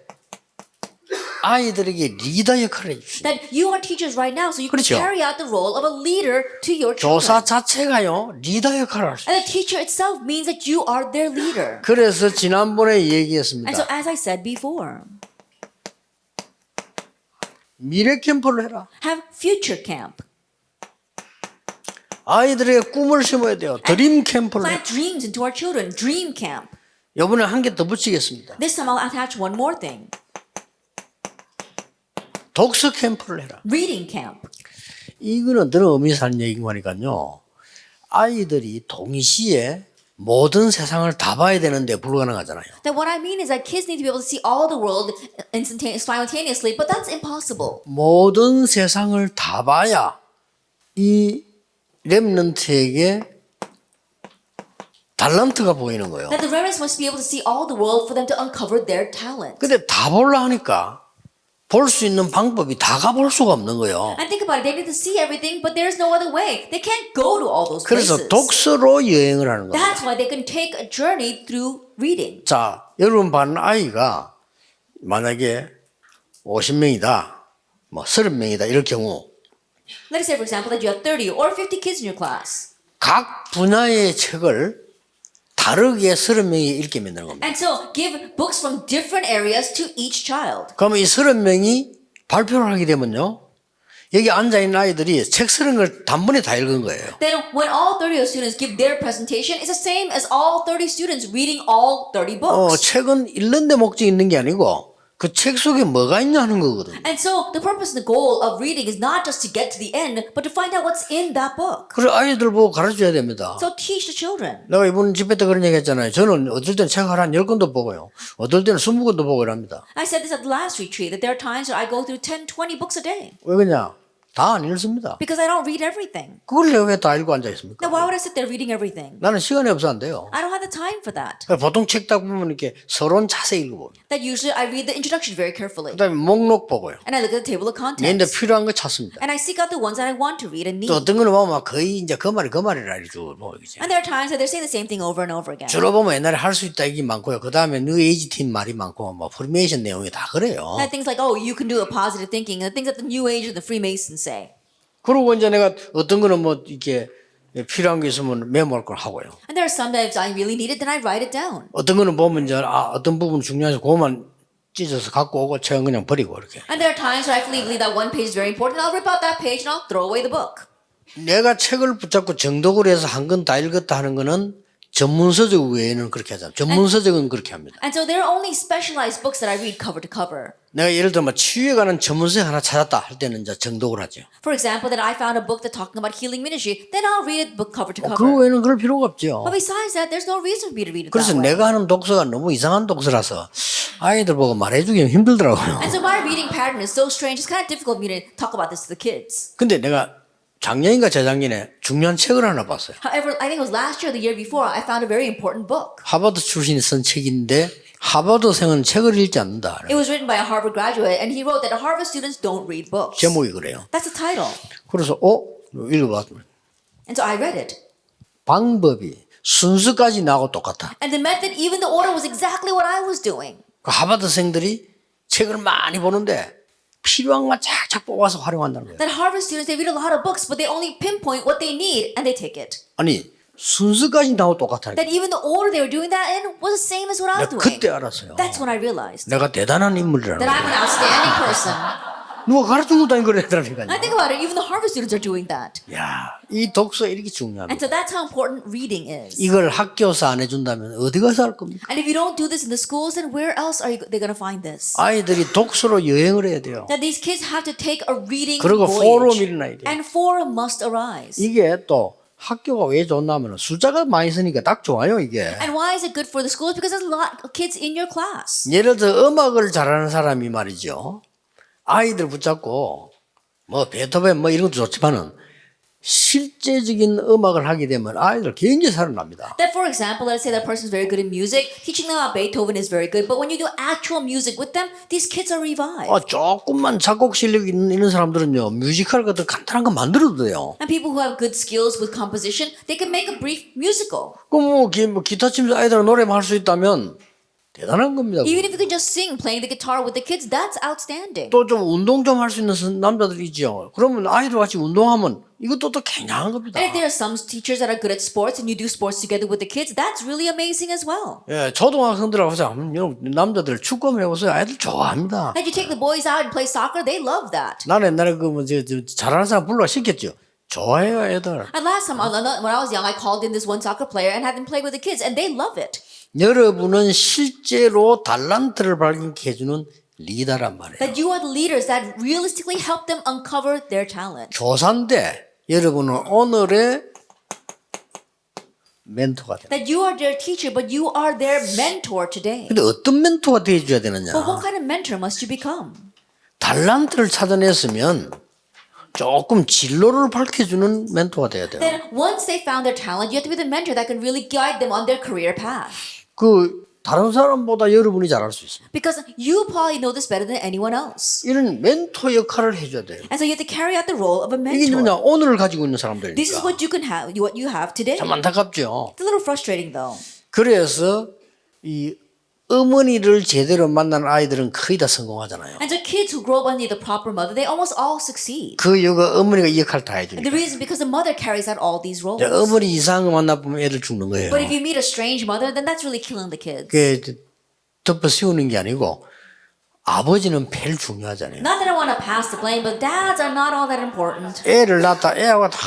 아이들에게 리더 역할을 해주시죠. That you are teachers right now, so you can 그렇죠. carry out the role of a leader to your 교사 children. 자체가요 리더 역할을 할 수 있어요. And the teacher itself means that you are their leader. 그래서 지난번에 And so, 얘기했습니다. as I said before, 미래 캠프를 해라. have future camp. 아이들에게 꿈을 심어야 돼요. 드림 캠프를 해라. Plant dreams into our children. Dream camp. 이번에 한 개 더 붙이겠습니다. This time I'll attach one more thing. 독서 캠프를 해라. Reading camp. 이거는 어떤 의미에서 하는 얘기인 거니까요. 아이들이 동시에 모든 세상을 다 봐야 되는데 불가능하잖아요. That what I mean is that kids need to be able to see all the world simultaneously, but that's impossible. 모든 세상을 다 봐야 이 렘넌트에게 탤런트가 보이는 거예요. That the remnants must be able to see all the world for them to uncover their talent. 근데 다 보려 하니까 볼 수 있는 방법이 다 가볼 수가 없는 거예요. And think about it, they need to see everything, but there's no other way. They can't go to all those 그래서 places. 독서로 여행을 하는 겁니다. That's why they can take a journey through reading. 자, 여러분 반 아이가 만약에 50명이다, 뭐 30명이다 이럴 경우 Let's say, for example, that you have 30 or 50 kids in your class. 각 분야의 책을 다르게 30명이 읽게 만드는 겁니다. And so give books from different areas to each child. 그러면 이 30명이 발표를 하게 되면요. 여기 앉아있는 아이들이 책 쓰는 걸 단번에 다 읽은 거예요. Then when all 30 of students give their presentation, it's the same as all 30 students reading all 30 books. 책은 읽는 데 목적이 있는 게 아니고 그 책 속에 뭐가 있냐 하는 거거든. And so the purpose and the goal of reading is not just to get to the end, but to find out what's in that book. 그래서 아이들 보고 가르쳐야 됩니다. So teach the children. 내가 이번 집회 때 그런 얘기 했잖아요. 저는 어떨 때는 책 한 10권도 보고요. 어떨 때는 20권도 보고 이랍니다. I said this at the last retreat, that there are times where I go through 10, 20 books a day. 왜 그러냐? 다 안 읽습니다. Because I don't read everything. 그걸 내가 왜 다 읽고 앉아 있습니까? Now why would I sit there reading everything? 나는 시간이 없어 안 돼요. I don't have the time for that. 보통 책 딱 보면 이렇게 서론 자세히 읽어봅니다. That usually I read the introduction very carefully. 그다음에 목록 보고요. And I look at the table of 내한테 contents. 필요한 거 찾습니다. And I seek out the ones that I want to read and need. 또 어떤 거는 보면 거의 이제 그 말이라 이러죠. 뭐 이제. And there are times that they're saying the same thing over and over again. 주로 보면 옛날에 할 수 있다 얘기 많고요. 그 다음에 뉴 에이지 팀 말이 많고 뭐 프리메이션 내용이 다 그래요. And things like, oh, you can do a positive thinking, and the things that the New Age or the Freemasons say. 그리고 이제 내가 어떤 거는 뭐 이렇게 필요한 게 있으면 메모할 걸 하고요. And there are some that if I really need it, then I write it down. 어떤 거는 보면 이제 어떤 부분 중요해서 그것만 찢어서 갖고 오고 책은 그냥 버리고 이렇게. And there are times where I believe that one page is very important, I'll rip out that page and I'll throw away the book. 내가 책을 붙잡고 정독을 해서 한 권 다 읽었다 하는 거는 전문서적 외에는 그렇게 하잖아요. 전문서적은 그렇게 합니다. And so there are only specialized books that I read cover to cover. 내가 예를 들어 뭐 치유에 관한 전문서 하나 찾았다 할 때는 이제 정독을 하죠. For example, that I found a book that talking about healing ministry, then I'll read it book cover to 그 cover. 외에는 그럴 필요가 없죠. But besides that, there's no reason for me to read it 그래서 that way. 내가 하는 독서가 너무 이상한 독서라서 아이들 보고 말해주기 힘들더라고요. And so my reading pattern is so strange, it's kind of difficult for me to talk about this to the kids. 근데 내가 작년인가 재작년에 중요한 책을 하나 봤어요. However, I think it was last year or the year before, I found a very important book. 하버드 출신이 쓴 책인데 하버드생은 책을 읽지 않는다. It was written by a Harvard graduate, and he wrote that Harvard students don't read books. 제목이 그래요. That's the title. 그래서 읽어봤더니 And so I read it. 방법이 순서까지 나하고 똑같아. And the method, even the order, was exactly what I was doing. 그 하버드생들이 책을 많이 보는데 필요한 것만 착착 뽑아서 활용한다는 거예요. That Harvard students, they read a lot of books, but they only pinpoint what they need, and they take it. 아니 순서까지 나하고 똑같아. That even the order they were doing that in was the same as what I was 내가 doing. 그때 알았어요. That's when I realized 내가 대단한 인물이라는 that I'm 거예요. an outstanding person. 누가 가르쳐준 것도 아니고 And I 그러더라니까요. think about it, even the Harvard students are doing that. 야, 이 독서 이렇게 And 중요합니다. so that's how important reading is. 이걸 학교에서 안 해준다면 어디 가서 할 겁니까? And if you don't do this in the schools, then where else are they going to find this? 아이들이 독서로 여행을 해야 돼요. That these kids have to take a reading 그리고 포럼이 voyage. 일어나야 돼요. And forum must arise. 이게 또 학교가 왜 좋냐면 숫자가 많이 쓰니까 딱 좋아요 이게. And why is it good for the schools? Because there's a lot of kids in your class. 예를 들어 음악을 잘하는 사람이 말이죠. 아이들 붙잡고 뭐 베토벤 뭐 이런 것도 좋지만은 실제적인 음악을 하게 되면 아이들 굉장히 살아납니다. That, for example, let's say that person's very good at music, teaching them about Beethoven is very good, but when you do actual music with them, these kids are revived. 조금만 작곡 실력 있는 사람들은요 뮤지컬 같은 간단한 거 만들어도 돼요. And people who have good skills with composition, they can make a brief musical. 그럼 뭐 기타 치면서 아이들은 노래만 할 수 있다면 대단한 겁니다. Even if you can just sing, playing the guitar with the kids, that's outstanding. 또 좀 운동 좀 할 수 있는 남자들이 있죠. 그러면 아이들 같이 운동하면 이것도 또 굉장한 겁니다. And if there are some teachers that are good at sports and you do sports together with the kids, that's really amazing as well. 예, 초등학생들하고 해서 남자들 축구 한번 해보세요. 아이들 좋아합니다. And you take the boys out and play soccer, they love that. 나는 옛날에 잘하는 사람 불러 시켰죠. 좋아해요, 애들. And last time, when I was young, I called in this one soccer player and had them play with the kids, and they love it. 여러분은 실제로 달란트를 발견케 해주는 리더란 말이에요. That you are the leaders that realistically help them uncover their talent. 교사인데 여러분은 오늘의 멘토가 돼요. That you are their teacher, but you are their mentor today. 근데 어떤 멘토가 되어줘야 되느냐? But what kind of mentor must you become? 달란트를 찾아냈으면 조금 진로를 밝혀주는 멘토가 돼야 돼요. Then once they found their talent, you have to be the mentor that can really guide them on their career path. 그 다른 사람보다 여러분이 잘할 수 있습니다. Because you probably know this better than anyone else. 이런 멘토 역할을 해줘야 돼요. And so you have to carry out the role of a 이게 뭐냐 mentor. 오늘을 가지고 있는 This is 사람들이니까 what you can have, what you have today. 참 안타깝죠. It's a little frustrating though. 그래서 이 어머니를 제대로 만난 아이들은 거의 다 성공하잖아요. And so kids who grow up under the proper mother, they almost all succeed. 그 이유가 어머니가 이 역할을 다 And the 해주니까. reason is because the mother carries out all these roles. 어머니 이상한 거 만나보면 애들 죽는 거예요. But if you meet a strange mother, then that's really killing the kids. 그게 덮어 씌우는 게 아니고 아버지는 별 중요하잖아요. Not that I want to pass the blame, but dads are not all that important. 애를 낳다 애하고 다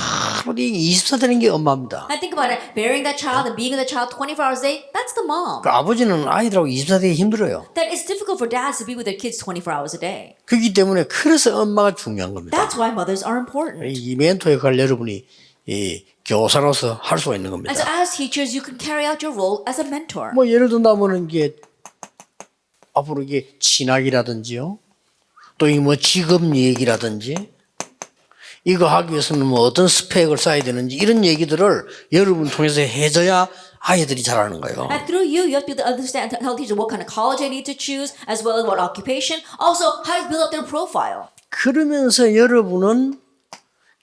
우리 24되는 게 엄마입니다. I think about it, bearing that child and being with the child 24 hours a day, that's the mom. 그 아버지는 아이들하고 24되기 힘들어요. That it's difficult for dads to be with their kids 24 hours a day. 그렇기 때문에 그래서 엄마가 중요한 겁니다. That's why mothers are important. 이 멘토 역할 여러분이 이 교사로서 할 수가 있는 겁니다. And so as teachers, you can carry out your role as a mentor. 뭐 예를 든다면은 이게 앞으로 이게 진학이라든지요, 또 이 뭐 직업 얘기라든지 이거 하기 위해서는 뭐 어떤 스펙을 쌓아야 되는지 이런 얘기들을 여러분 통해서 해줘야 아이들이 잘하는 거예요. And through you, you have to be able to understand, tell teachers what kind of college they need to choose, as well as what occupation. Also, how to build up their profile. 그러면서 여러분은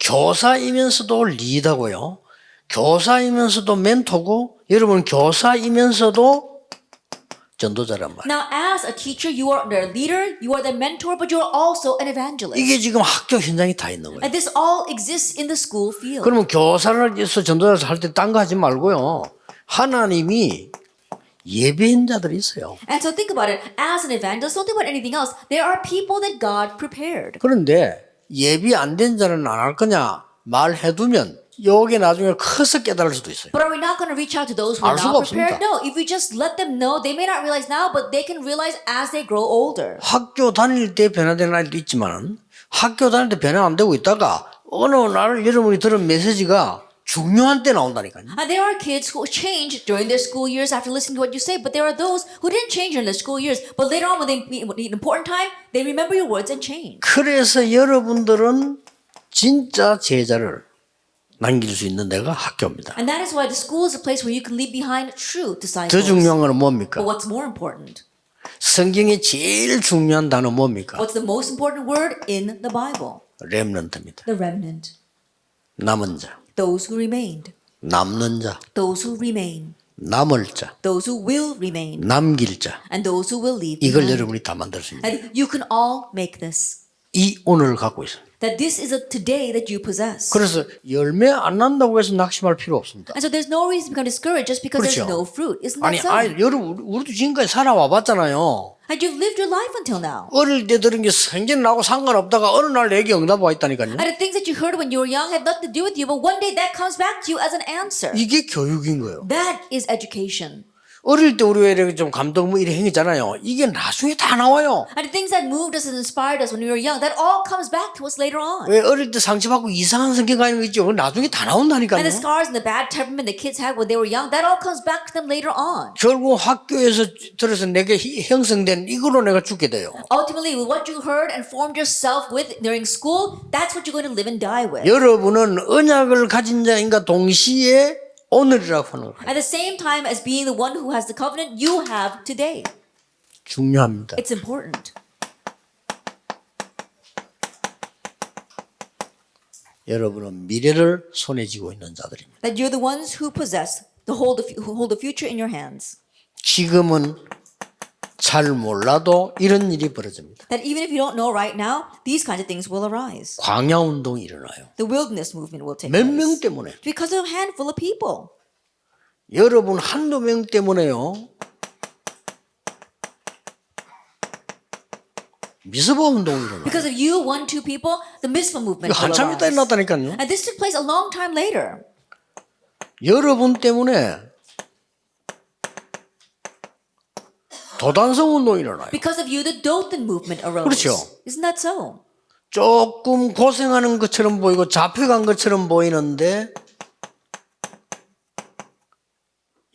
교사이면서도 리더고요, 교사이면서도 멘토고, 여러분 교사이면서도 전도자란 말이에요. Now, as a teacher, you are the leader, you are the mentor, but you are also an evangelist. 이게 지금 학교 현장에 다 있는 거예요. And this all exists in the school field. 그러면 교사로서 전도자로서 할 때 딴 거 하지 말고요, 하나님이 예배인 자들이 있어요. And so think about it. As an evangelist, don't think about anything else. There are people that God prepared. 그런데 예비 안 된 자는 안 할 거냐 말해두면 요게 나중에 커서 깨달을 수도 있어요. But are we not going to reach out to those who are 알 수가 not prepared? 없습니다. No. If we just let them know, they may not realize now, but they can realize as they grow older. 학교 다닐 때 변화되는 아이도 있지만 학교 다닐 때 변화 안 되고 있다가 어느 날 여러분이 들은 메시지가 중요한 때 나온다니까요. And there are kids who change during their school years after listening to what you say, but there are those who didn't change during their school years, but later on when they meet an important time, they remember your words and change. 그래서 여러분들은 진짜 제자를 남길 수 있는 데가 학교입니다. And that is why the school is a place where you can leave behind true 더 disciples. 중요한 건 뭡니까? But what's more important? 성경의 제일 중요한 단어 뭡니까? What's the most important word in the Bible? 렘넌트입니다. The remnant. 남은 자, Those who remained. 남는 자, Those who remain. 남을 자, Those who will remain. 남길 자. And those who will leave 이걸 behind. 여러분이 다 만들 수 있는. And you can all make this. 이 오늘을 갖고 있어요. That this is a today that you possess. 그래서 열매 안 난다고 해서 낙심할 필요 없습니다. And so there's no reason to become discouraged just because 그렇죠. there's no fruit. Isn't 아니, that so? 여러분, 우리도 지금까지 살아와 봤잖아요. And you've lived your life until now. 어릴 때 들은 게 성경 나하고 상관없다가 어느 날 내게 응답 와 있다니까요. And the things that you heard when you were young had nothing to do with you, but one day that comes back to you as an answer. 이게 교육인 거예요. That is education. 어릴 때 우리가 이렇게 좀 감동 뭐 이래 행했잖아요. 이게 나중에 다 나와요. And the things that moved us and inspired us when we were young, that all comes back to us later on. 왜 어릴 때 상처받고 이상한 성격 가는 거 있죠? 그건 나중에 다 나온다니까요. And the scars and the bad temperament the kids had when they were young, that all comes back to them later on. 결국 학교에서 들어서 내게 형성된 이걸로 내가 죽게 돼요. Ultimately, with what you heard and formed yourself with during school, that's what you're going to live and die with. 여러분은 언약을 가진 자인가 동시에 오늘이라고 하는 거예요. At the same time as being the one who has the covenant, you have today. 중요합니다. It's important. 여러분은 미래를 손에 쥐고 있는 자들입니다. That you're the ones who possess, who hold the future in your hands. 지금은 잘 몰라도 이런 일이 벌어집니다. That even if you don't know right now, these kinds of things will arise. 광야 운동이 일어나요. The wilderness movement will take 몇 place. 명 때문에? Because of a handful of people. 여러분 한두 명 때문에요. 미스바 운동이 일어나요. Because of you, one, two people, the Mitzvah movement 이거 will 한참 있다 arise. 일어났다니까요. And this took place a long time later. 여러분 때문에 도단성 운동이 일어나요. Because of you, the Dothan movement arose. 그렇죠. Isn't that so? 조금 고생하는 것처럼 보이고 잡혀간 것처럼 보이는데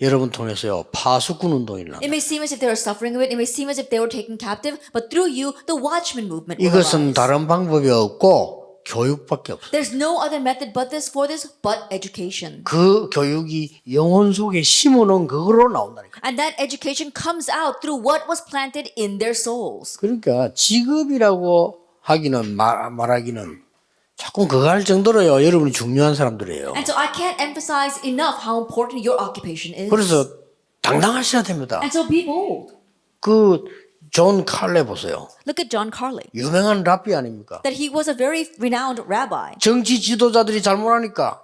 여러분 통해서요 파수꾼 운동이 일어나요. It may seem as if they were suffering of it. It may seem as if they were taken captive. But through you, the Watchman movement will 이것은 arise. 다른 방법이 없고 교육밖에 없어요. There's no other method but this but education. 그 교육이 영혼 속에 심어놓은 그거로 나온다니까. And that education comes out through what was planted in their souls. 그러니까 직업이라고 하기는 말하기는 조금 그거 할 정도로요. 여러분이 중요한 사람들이에요. And so I can't emphasize enough how important your occupation is. 그래서 당당하셔야 됩니다. And so be bold. 그 존 칼레 보세요. Look at John Carley. 유명한 랍비 아닙니까? That he was a very renowned rabbi. 정치 지도자들이 잘못하니까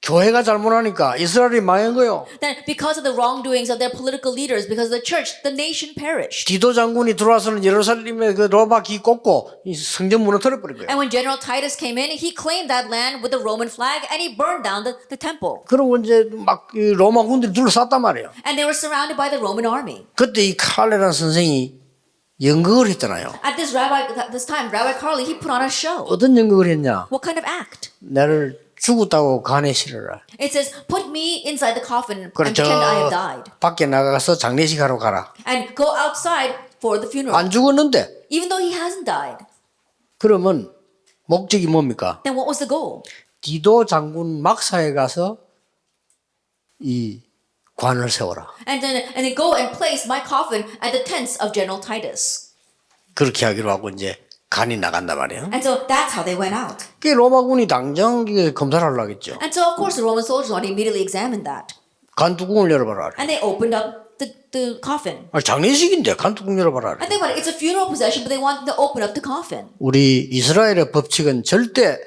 교회가 잘못하니까 이스라엘이 망한 거요. Then because of the wrongdoings of their political leaders, because of the church, the nation perished. 디도 장군이 들어와서는 예루살렘에 그 로마 기 꽂고 이 성전 무너뜨려 버린 거예요. And when General Titus came in, he claimed that land with the Roman flag and he burned down the temple. 그리고 이제 막 이 로마 군들이 둘러쌌단 말이에요. And they were surrounded by the Roman army. 그때 이 칼레라는 선생이 연극을 했잖아요. At this time, Rabbi Carly, he put on a show. 어떤 연극을 했냐? What kind of act? 나를 죽었다고 간에 실어라. It says, put me inside the coffin and 그래 pretend I have 저 died. 밖에 나가서 장례식 하러 가라. And go outside for the funeral. 안 죽었는데 Even though he hasn't died. 그러면 목적이 뭡니까? Then what was the goal? 디도 장군 막사에 가서 이 관을 세워라. And then go and place my coffin at the tents of General Titus. 그렇게 하기로 하고 이제 간이 나간단 말이에요. And so that's how they went out. 그 로마군이 당장 검사를 하려고 했죠. And so of course the Roman soldiers wanted to immediately examine that. 간 뚜껑을 열어봐라. And they opened up the coffin. 장례식인데 간 뚜껑 열어봐라. And they wanted, it's a funeral procession, but they wanted to open up the coffin. 우리 이스라엘의 법칙은 절대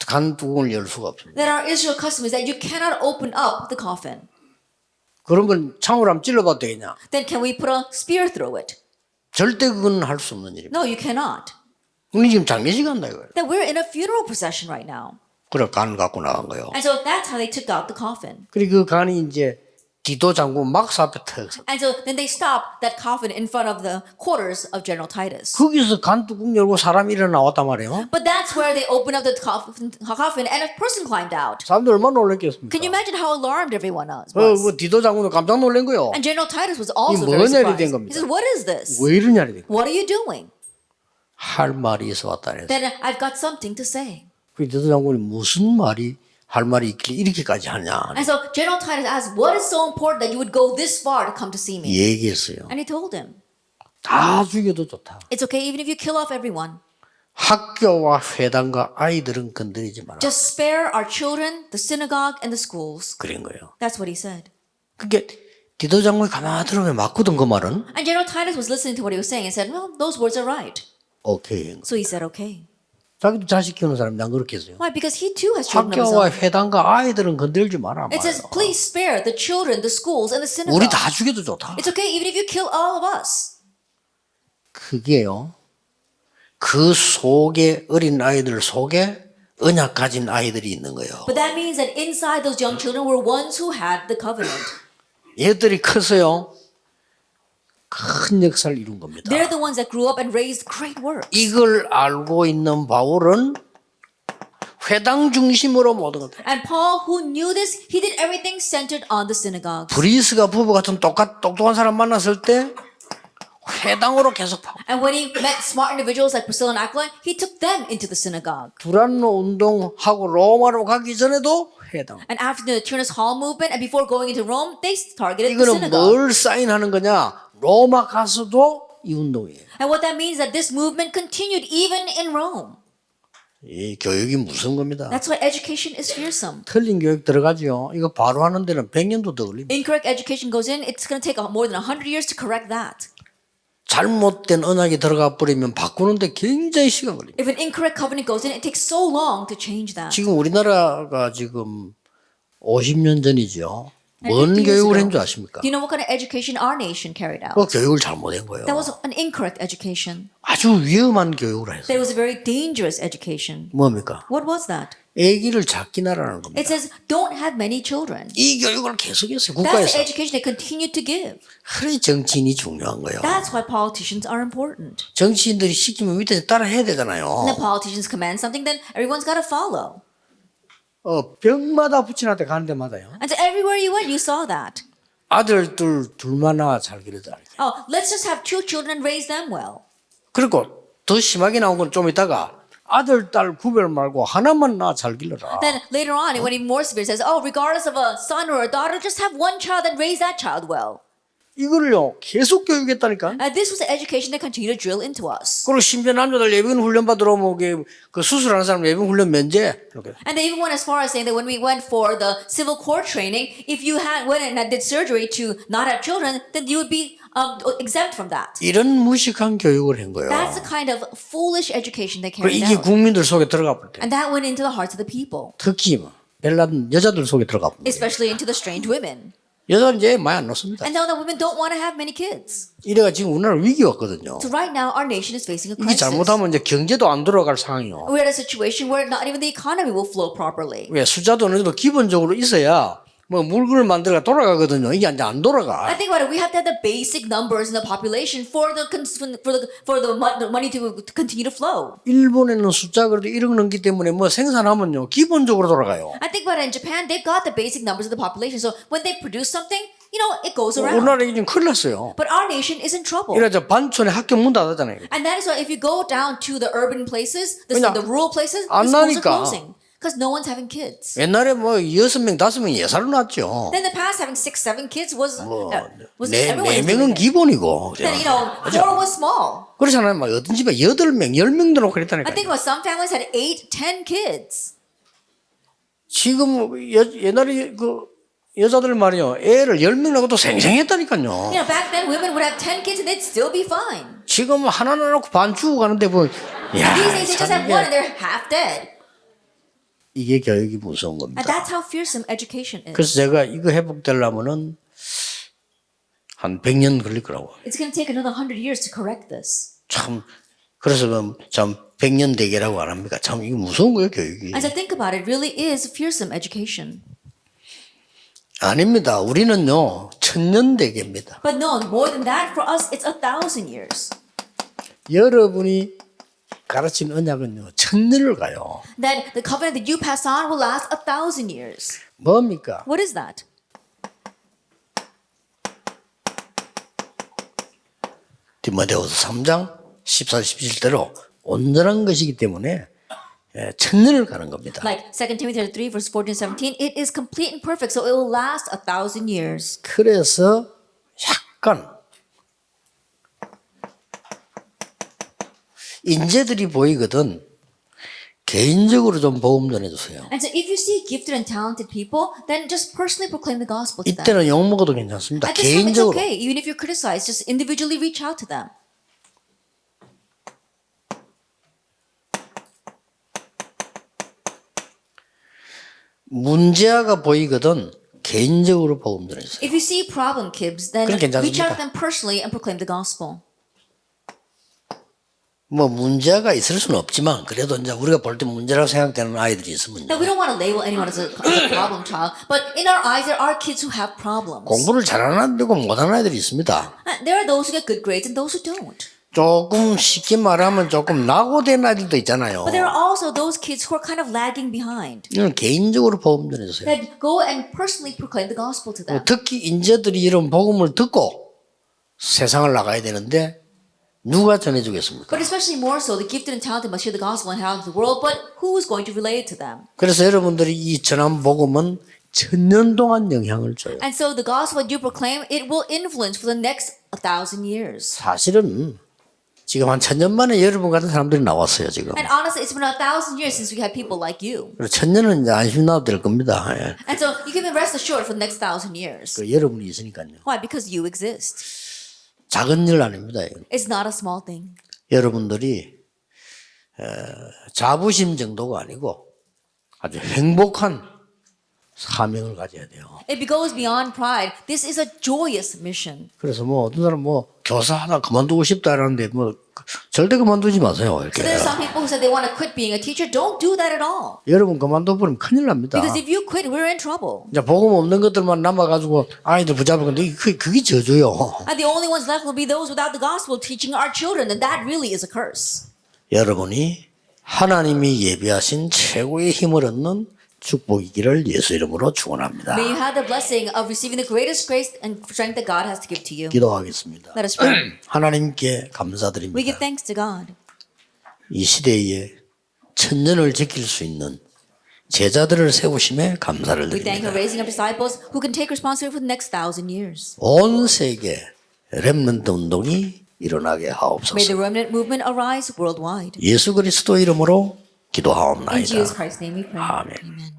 간 뚜껑을 열 수가 없습니다. That our Israel custom is that you cannot open up the coffin. 그러면 창으로 한번 찔러봐도 되겠냐? Then can we put a spear through it? 절대 그건 할 수 없는 일입니다. No, you cannot. 우리 지금 장례식 한다 이거예요. That we're in a funeral procession right now. 그래 간을 갖고 나간 거예요. And so that's how they took out the coffin. 그리고 그 간이 이제 디도 장군 막사 앞에 터졌어. And so then they stopped that coffin in front of the quarters of General Titus. 거기서 간 뚜껑 열고 사람이 일어나왔단 말이에요. But that's where they opened up the coffin and a person climbed out. 사람들 얼마나 놀랐겠습니까? Can you imagine how alarmed everyone was? 그 디도 장군도 깜짝 놀란 거요. And General Titus was also 이 very 뭔 일이 된 surprised. 겁니까? He says, what is this? 왜 이러냐 이래. What are you doing? 할 말이 있어 왔다 그래서. Then I've got something to say. 그 디도 장군이 무슨 말이 할 말이 있길래 이렇게까지 하냐. And so General Titus asked, what is so important that you would go this far to come to see me? 얘기했어요. And he told him, 다 죽여도 좋다. it's okay even if you kill off everyone. 학교와 회당과 아이들은 건드리지 마라. Just spare our children, the synagogue, and the schools. 그런 거예요. That's what he said. 그게 디도 장군이 가만히 들으면 맞거든 그 말은. And General Titus was listening to what he was saying and said, well, those words are right. 오케이. So he said, okay. 자기도 자식 키우는 사람이 난 그렇게 했어요. Why? Because he too has children of his 학교와 own. 회당과 아이들은 건들지 마라. It says, 말이야. please spare the children, the schools, and the synagogue. 우리 다 죽여도 좋다. It's okay even if you kill all of us. 그게요. 그 속에 어린 아이들 속에 언약 가진 아이들이 있는 거예요. But that means that inside those young children were ones who had the covenant. 얘들이 커서요. 큰 역사를 이룬 겁니다. They're the ones that grew up and raised great works. 이걸 알고 있는 바울은 회당 중심으로 모든 것. And Paul, who knew this, he did everything centered on the synagogue. 브리스가 부부 같은 똑똑한 사람 만났을 때 회당으로 계속 파고. And when he met smart individuals like Priscilla and Aquila, he took them into the synagogue. 두란노 운동하고 로마로 가기 전에도 회당. And after the Tunis Hall movement and before going into Rome, they targeted the 이거는 synagogue. 뭘 사인하는 거냐? 로마 가서도 이 운동이에요. And what that means is that this movement continued even in Rome. 이 교육이 무슨 겁니다. That's why education is fearsome. 틀린 교육 들어가죠. 이거 바로 하는 데는 100년도 더 걸립니다. Incorrect education goes in, it's going to take more than 100 years to correct that. 잘못된 언약이 들어가 버리면 바꾸는데 굉장히 시간 걸립니다. If an incorrect covenant goes in, it takes so long to change that. 지금 우리나라가 지금 50년 전이죠. 뭔 50 years 교육을 ago. 했는 줄 아십니까? Do you know what kind of education our nation carried out? 그 교육을 잘못한 거예요. That was an incorrect education. 아주 위험한 교육을 했어요. That was a very dangerous education. 뭡니까? What was that? 아기를 작게 낳으라는 겁니다. It says, don't have many children. 이 교육을 계속했어요. That's 국가에서. the education they continue to give. 그래 정치인이 중요한 거예요. That's why politicians are important. 정치인들이 시키면 밑에서 따라 해야 되잖아요. When the politicians command something, then everyone's got to follow. 병마다 부친한테 가는 데마다요. And so everywhere you went, you saw that. 아들 둘만 낳아 잘 기르자. Oh, let's just have 2 children and raise them well. 그리고 더 심하게 나온 건 좀 이따가 아들 딸 구별 말고 하나만 낳아 잘 길러라. Then later on, when even more severe, it says, oh, regardless of a son or a daughter, just have one child and raise that child well. 이거를요 계속 교육했다니까. This was the education they continue to drill into us. 그리고 심지어 남자들 예비군 훈련 받으러 오면 그 수술하는 사람 예비군 훈련 면제. 이렇게. And they even went as far as saying that when we went for the civil court training, if you went and did surgery to not have children, then you would be exempt from that. 이런 무식한 교육을 한 거예요. That's the kind of foolish education they 그리고 carried 이게 out. 국민들 속에 들어가 볼 때. And that went into the hearts of the people. 특히 뭐 벨란 여자들 속에 들어가 봅니다. especially into the strange women. 여자는 이제 많이 안 놓습니다. And now the women don't want to have many kids. 이래가 지금 우리나라 위기 왔거든요. So right now our nation is facing a 이게 crisis. 잘못하면 이제 경제도 안 돌아갈 상황이요. We're at a situation where not even the economy will flow properly. 왜 숫자도 어느 정도 기본적으로 있어야 뭐 물건을 만들어 돌아가거든요. 이게 이제 안 돌아가. I think about it. We have to have the basic numbers in the population for the money to continue to flow. 일본에는 숫자 그래도 1억 넘기 때문에 뭐 생산하면요 기본적으로 돌아가요. I think about it. In Japan, they've got the basic numbers of the population. So when they produce something, you know, it goes around. 우리나라 이제 큰일 났어요. But our nation is in trouble. 이래서 반촌에 학교 문 닫았잖아요. And that is why if you go down to the urban places, the 왜냐? rural places, 안 the schools are 나니까. closing. Because no one's having kids. 옛날에 뭐 6명 5명 예사로 낳았죠. Then in the past, having 6, 7 kids was 네 everyone was doing 명은 it. 기본이고. Then, you know, 4 was small. 그렇잖아요. 막 어떤 집에 8명, 10명도 놓고 I 그랬다니까요. think about some families had 8, 10 kids. 지금 옛날에 그 여자들 말이요. 애를 10명 낳고도 생생했다니까요. You know, back then women would have 10 kids and they'd still be fine. 지금 하나 낳고 반 죽고 가는데 뭐 야, These days they just 참 have one and 이게, they're half dead. 이게 교육이 무서운 겁니다. And that's how fearsome education is. 그래서 제가 이거 회복되려면은 한 100년 걸릴 거라고. It's going to take another 100 years to correct this. 참 그래서 참 100년 대계라고 안 합니까? 참 이거 무서운 거예요, 교육이. As I think about it, it really is fearsome education. 아닙니다. 우리는요 1000년 대계입니다. But no, more than that, for us, it's 1,000 years. 여러분이 가르친 언약은요 1000년을 가요. That the covenant that you pass on will last 1,000 years. 뭡니까? What is that? 디모데후서 3장 14, 17대로 온전한 것이기 때문에 1000년을 가는 겁니다. Like 2 Timothy 3 verse 14 17, it is complete and perfect, so it will last 1,000 years. 그래서 약간 인재들이 보이거든 개인적으로 좀 보험 전해주세요. And so if you see gifted and talented people, then just personally proclaim the gospel to them. 이때는 욕 먹어도 괜찮습니다. At this time, it's 개인적으로. okay. Even if you're criticized, just individually reach out to them. 문제아가 보이거든 개인적으로 보험 전해주세요. If you see problem kids, then 그건 괜찮습니다. reach out to them personally and proclaim the gospel. 뭐 문제가 있을 수는 없지만 그래도 이제 우리가 볼 때 문제라고 생각되는 아이들이 있으면요. Now, we don't want to label anyone as a problem child, but in our eyes, there are kids who have problems. 공부를 잘하는 애들고 못하는 아이들이 있습니다. There are those who get good grades and those who don't. 조금 쉽게 말하면 조금 낙오된 아이들도 있잖아요. But there are also those kids who are kind of lagging behind. 이건 개인적으로 복음 전해주세요. That go and personally proclaim the gospel to them. 특히 인재들이 이런 복음을 듣고 세상을 나가야 되는데 누가 전해주겠습니까? But especially more so, the gifted and talented must share the gospel and out into the world, but who is going to relay it to them? 그래서 여러분들이 이 전한 복음은 1000년 동안 영향을 줘요. And so the gospel that you proclaim, it will influence for the next 1,000 years. 사실은 지금 한 1000년 만에 여러분 같은 사람들이 나왔어요 지금. And honestly, it's been 1,000 years since we had people like you. 그리고 1000년은 이제 안심 나도 될 겁니다. 예. And so you can be rest assured for the next 1,000 years. 그 여러분이 있으니까요. Why? Because you exist. 작은 일 아닙니다. 이건. It's not a small thing. 여러분들이 자부심 정도가 아니고 아주 행복한 사명을 가져야 돼요. It goes beyond pride. This is a joyous mission. 그래서 뭐 어떤 사람 뭐 교사 하나 그만두고 싶다라는데 뭐 절대 그만두지 마세요. 이렇게. So there's some people who said they want to quit being a teacher. Don't do that at all. 여러분 그만둬버리면 큰일 납니다. Because if you quit, we're in trouble. 이제 복음 없는 것들만 남아가지고 아이들 붙잡을 건데 그게 저주요. And the only ones left will be those without the gospel teaching our children, and that really is a curse. 여러분이 하나님이 예비하신 최고의 힘을 얻는 축복이기를 예수 이름으로 축원합니다. May you have the blessing of receiving the greatest grace and strength that God has to give to you. 기도하겠습니다. Let us pray. 하나님께 We 감사드립니다. give thanks to God. 이 시대에 1000년을 지킬 수 있는 제자들을 세우심에 감사를 We thank you 드립니다. for raising up disciples who can take responsibility for the next 1,000 years. 온 세계 렘넌트 운동이 일어나게 May the 하옵소서. remnant movement arise worldwide. 예수 그리스도 이름으로 In 기도하옵나이다. Jesus Christ's name we pray. 아멘. Amen.